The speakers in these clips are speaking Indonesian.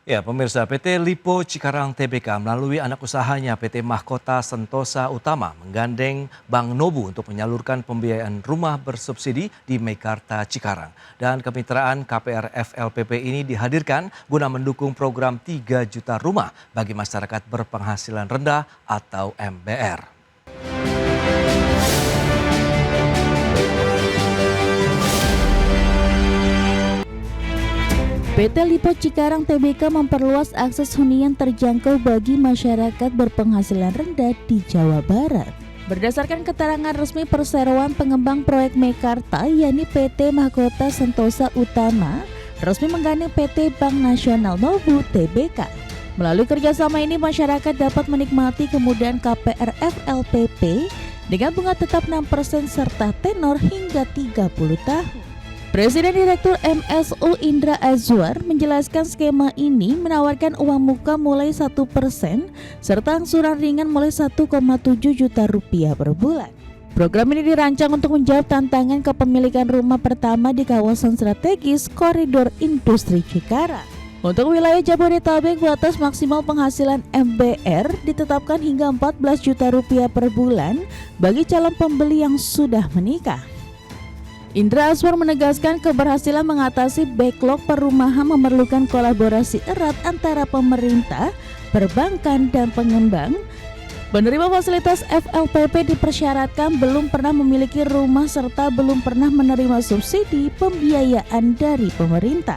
Ya, pemirsa, PT Lipo Cikarang Tbk melalui anak usahanya PT Mahkota Sentosa Utama menggandeng Bank Nobu untuk menyalurkan pembiayaan rumah bersubsidi di Meikarta Cikarang. Dan kemitraan KPR FLPP ini dihadirkan guna mendukung program 3 juta rumah bagi masyarakat berpenghasilan rendah atau MBR. PT Lipo Cikarang Tbk memperluas akses hunian terjangkau bagi masyarakat berpenghasilan rendah di Jawa Barat. Berdasarkan keterangan resmi perseroan pengembang proyek Meikarta, yakni PT Mahkota Sentosa Utama, resmi menggandeng PT Bank Nasional Nobu Tbk. Melalui kerjasama ini, masyarakat dapat menikmati kemudahan KPR FLPP dengan bunga tetap 6% serta tenor hingga 30 tahun. Presiden Direktur MSU Indra Azwar menjelaskan skema ini menawarkan uang muka mulai 1% serta angsuran ringan mulai 1,7 juta rupiah per bulan. Program ini dirancang untuk menjawab tantangan kepemilikan rumah pertama di kawasan strategis koridor industri Cikarang. Untuk wilayah Jabodetabek, batas maksimal penghasilan MBR ditetapkan hingga 14 juta rupiah per bulan bagi calon pembeli yang sudah menikah. Indra Azwar menegaskan keberhasilan mengatasi backlog perumahan memerlukan kolaborasi erat antara pemerintah, perbankan, dan pengembang. Penerima fasilitas FLPP dipersyaratkan belum pernah memiliki rumah serta belum pernah menerima subsidi pembiayaan dari pemerintah.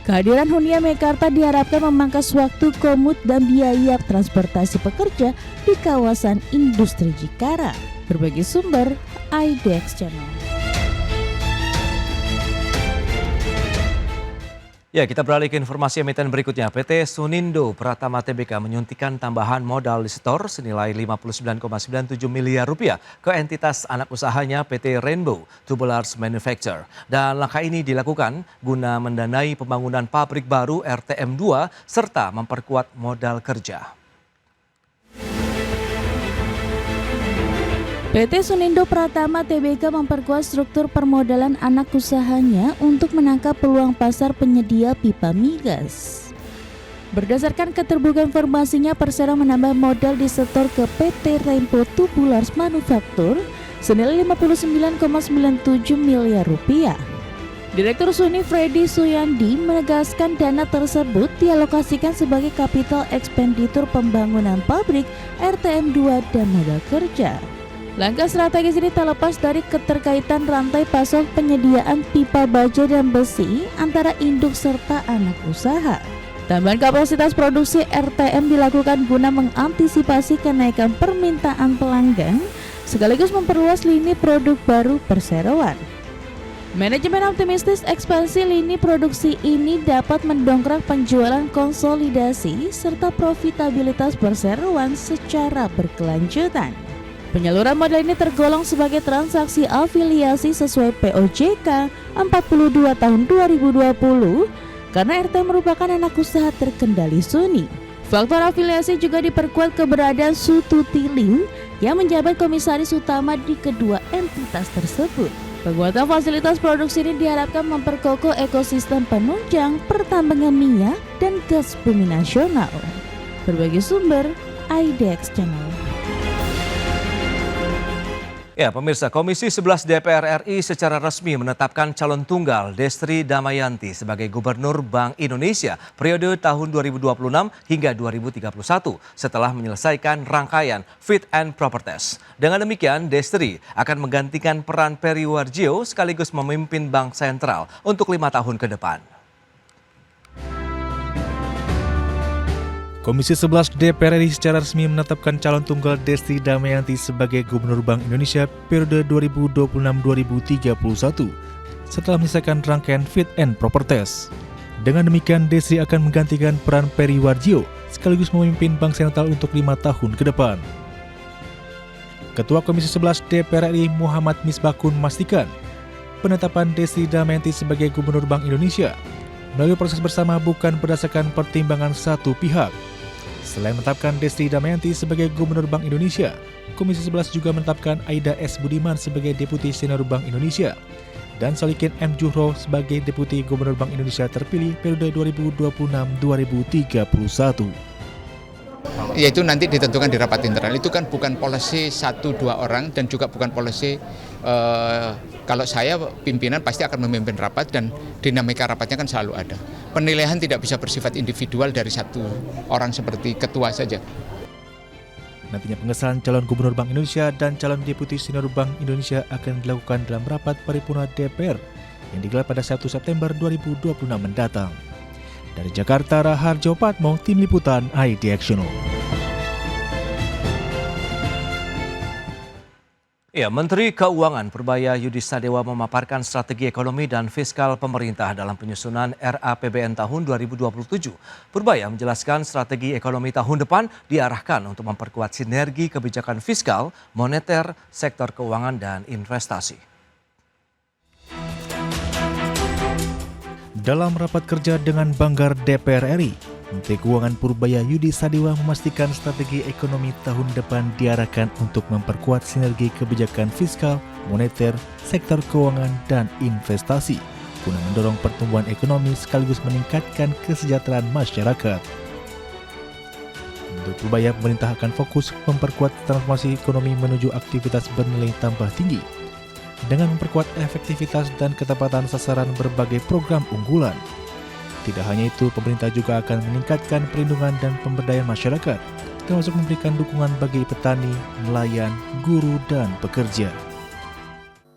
Kehadiran hunian Meikarta diharapkan memangkas waktu komut dan biaya transportasi pekerja di kawasan industri Cikarang. Berbagai sumber, IDX Channel. Ya, kita beralih ke informasi emiten berikutnya. PT Sunindo Pratama Tbk menyuntikkan tambahan modal di setor senilai 59,97 miliar rupiah ke entitas anak usahanya PT Rainbow Tubulars Manufacture. Dan langkah ini dilakukan guna mendanai pembangunan pabrik baru RTM2 serta memperkuat modal kerja. PT Sunindo Pratama Tbk memperkuat struktur permodalan anak usahanya untuk menangkap peluang pasar penyedia pipa migas. Berdasarkan keterbukaan informasinya, Persero menambah modal disetor ke PT Rainbow Tubulars Manufacture senilai 59,97 miliar rupiah. Direktur Suni Freddy Suyandi menegaskan dana tersebut dialokasikan sebagai capital expenditure pembangunan pabrik RTM2 dan modal kerja. Langkah strategis ini tak lepas dari keterkaitan rantai pasok penyediaan pipa baja dan besi antara induk serta anak usaha. Tambahan kapasitas produksi RTM dilakukan guna mengantisipasi kenaikan permintaan pelanggan sekaligus memperluas lini produk baru perseroan. Manajemen optimistis ekspansi lini produksi ini dapat mendongkrak penjualan konsolidasi serta profitabilitas perseroan secara berkelanjutan. Penyaluran modal ini tergolong sebagai transaksi afiliasi sesuai POJK 42 tahun 2020 karena RT merupakan anak usaha terkendali Suni. Faktor afiliasi juga diperkuat keberadaan Sututi Lim yang menjabat komisaris utama di kedua entitas tersebut. Penguatan fasilitas produksi ini diharapkan memperkokoh ekosistem penunjang pertambangan minyak dan gas bumi nasional. Berbagai sumber, IDX Channel. Ya, pemirsa, Komisi 11 DPR RI secara resmi menetapkan calon tunggal Destri Damayanti sebagai Gubernur Bank Indonesia periode tahun 2026 hingga 2031 setelah menyelesaikan rangkaian Fit and Proper Test. Dengan demikian, Destri akan menggantikan peran Peri Warjio sekaligus memimpin Bank Sentral untuk 5 tahun ke depan. Komisi 11 DPR RI secara resmi menetapkan calon tunggal Destri Damayanti sebagai Gubernur Bank Indonesia periode 2026-2031 setelah menyelesaikan rangkaian Fit and Proper Test. Dengan demikian, Destri akan menggantikan peran Peri Warjio sekaligus memimpin Bank Sentral untuk 5 tahun ke depan. Ketua Komisi 11 DPR RI Muhammad Misbakun memastikan penetapan Destri Damayanti sebagai Gubernur Bank Indonesia melalui proses bersama bukan berdasarkan pertimbangan satu pihak. Selain menetapkan Destri Damayanti sebagai Gubernur Bank Indonesia, Komisi 11 juga menetapkan Aida S. Budiman sebagai Deputi Senior Bank Indonesia dan Solikin M. Juhro sebagai Deputi Gubernur Bank Indonesia terpilih periode 2026-2031. Yaitu nanti ditentukan di rapat internal. Itu kan bukan policy 1-2 orang dan juga bukan policy kalau saya pimpinan pasti akan memimpin rapat dan dinamika rapatnya kan selalu ada. Penilaian tidak bisa bersifat individual dari satu orang seperti ketua saja. Nantinya pengesahan calon Gubernur Bank Indonesia dan calon Deputi Senior Bank Indonesia akan dilakukan dalam rapat paripurna DPR yang digelar pada 1 September 2026 mendatang. Dari Jakarta, Raharjo Patmo, Tim Liputan ID Action. Ya, Menteri Keuangan Purbaya Yudi Sadewa memaparkan strategi ekonomi dan fiskal pemerintah dalam penyusunan RAPBN tahun 2027. Purbaya menjelaskan strategi ekonomi tahun depan diarahkan untuk memperkuat sinergi kebijakan fiskal, moneter, sektor keuangan, dan investasi. Dalam rapat kerja dengan Banggar DPR RI, Menteri Keuangan Purbaya Yudi Sadewa memastikan strategi ekonomi tahun depan diarahkan untuk memperkuat sinergi kebijakan fiskal, moneter, sektor keuangan, dan investasi guna mendorong pertumbuhan ekonomi sekaligus meningkatkan kesejahteraan masyarakat. Menurut Purbaya, pemerintah akan fokus memperkuat transformasi ekonomi menuju aktivitas bernilai tambah tinggi dengan memperkuat efektivitas dan ketepatan sasaran berbagai program unggulan. Tidak hanya itu, pemerintah juga akan meningkatkan perlindungan dan pemberdayaan masyarakat, termasuk memberikan dukungan bagi petani, nelayan, guru, dan pekerja.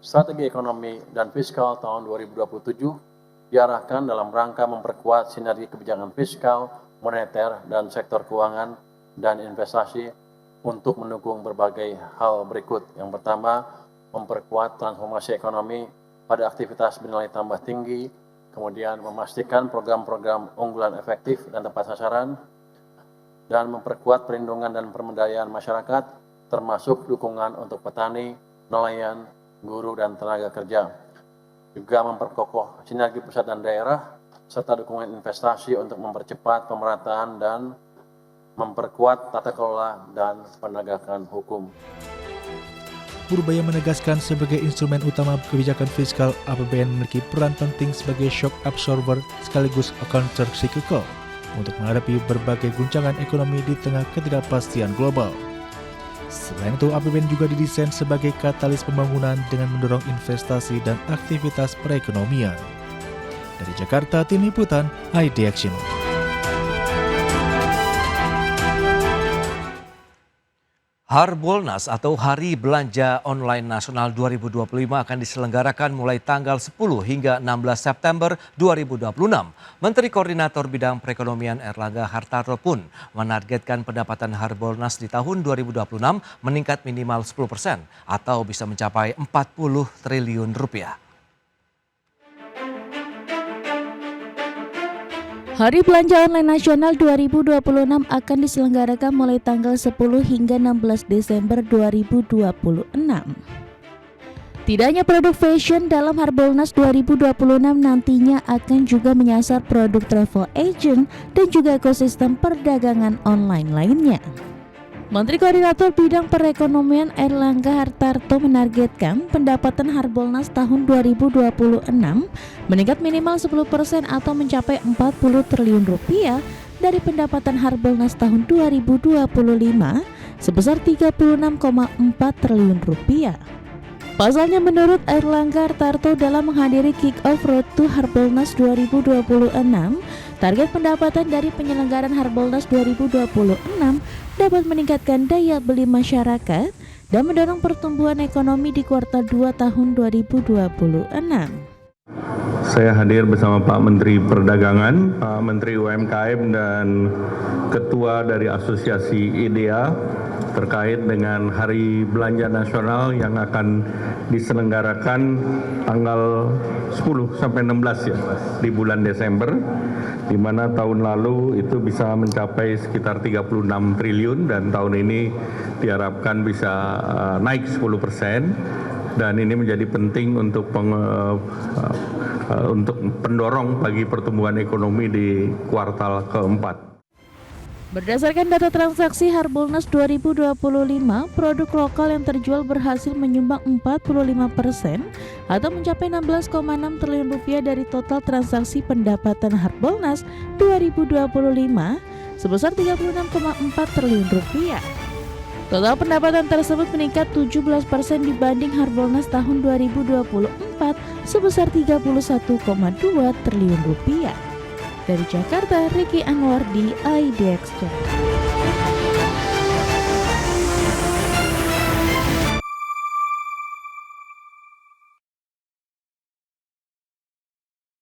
Strategi ekonomi dan fiskal tahun 2027 diarahkan dalam rangka memperkuat sinergi kebijakan fiskal, moneter, dan sektor keuangan dan investasi untuk mendukung berbagai hal berikut. Yang pertama, memperkuat transformasi ekonomi pada aktivitas bernilai tambah tinggi, kemudian memastikan program-program unggulan efektif dan tepat sasaran, dan memperkuat perlindungan dan pemberdayaan masyarakat, termasuk dukungan untuk petani, nelayan, guru, dan tenaga kerja. Juga memperkokoh sinergi pusat dan daerah, serta dukungan investasi untuk mempercepat pemerataan dan memperkuat tata kelola dan penegakan hukum. Purbaya menegaskan sebagai instrumen utama kebijakan fiskal, APBN memiliki peran penting sebagai shock absorber sekaligus counter cyclical untuk menghadapi berbagai guncangan ekonomi di tengah ketidakpastian global. Selain itu, APBN juga didesain sebagai katalis pembangunan dengan mendorong investasi dan aktivitas perekonomian. Dari Jakarta, Tim Liputan ID Action. Harbolnas atau Hari Belanja Online Nasional 2025 akan diselenggarakan mulai tanggal 10 hingga 16 September 2026. Menteri Koordinator Bidang Perekonomian Erlangga Hartarto pun menargetkan pendapatan Harbolnas di tahun 2026 meningkat minimal 10% atau bisa mencapai 40 triliun rupiah. Hari Belanja Online Nasional 2026 akan diselenggarakan mulai tanggal 10 hingga 16 Desember 2026. Tidak hanya produk fashion, dalam Harbolnas 2026 nantinya akan juga menyasar produk travel agent dan juga ekosistem perdagangan online lainnya. Menteri Koordinator Bidang Perekonomian Erlangga Hartarto menargetkan pendapatan Harbolnas tahun 2026 meningkat minimal 10% atau mencapai 40 triliun rupiah dari pendapatan Harbolnas tahun 2025 sebesar 36,4 triliun rupiah. Pasalnya, menurut Erlangga Hartarto dalam menghadiri kick-off Road to Harbolnas 2026, target pendapatan dari penyelenggaraan Harbolnas 2026 dapat meningkatkan daya beli masyarakat dan mendorong pertumbuhan ekonomi di kuartal 2 tahun 2026. Saya hadir bersama Pak Menteri Perdagangan, Pak Menteri UMKM, dan Ketua dari Asosiasi IDEA terkait dengan Hari Belanja Nasional yang akan diselenggarakan tanggal 10 sampai 16 ya di bulan Desember, di mana tahun lalu itu bisa mencapai sekitar 36 triliun dan tahun ini diharapkan bisa naik 10%, dan ini menjadi penting untuk pendorong bagi pertumbuhan ekonomi di kuartal keempat. Berdasarkan data transaksi Harbolnas 2025, produk lokal yang terjual berhasil menyumbang 45% atau mencapai 16,6 triliun rupiah dari total transaksi pendapatan Harbolnas 2025 sebesar 36,4 triliun rupiah. Total pendapatan tersebut meningkat 17% dibanding Harbolnas tahun 2024 sebesar 31,2 triliun rupiah. Dari Jakarta, Ricky Anwar di IDX Jakarta.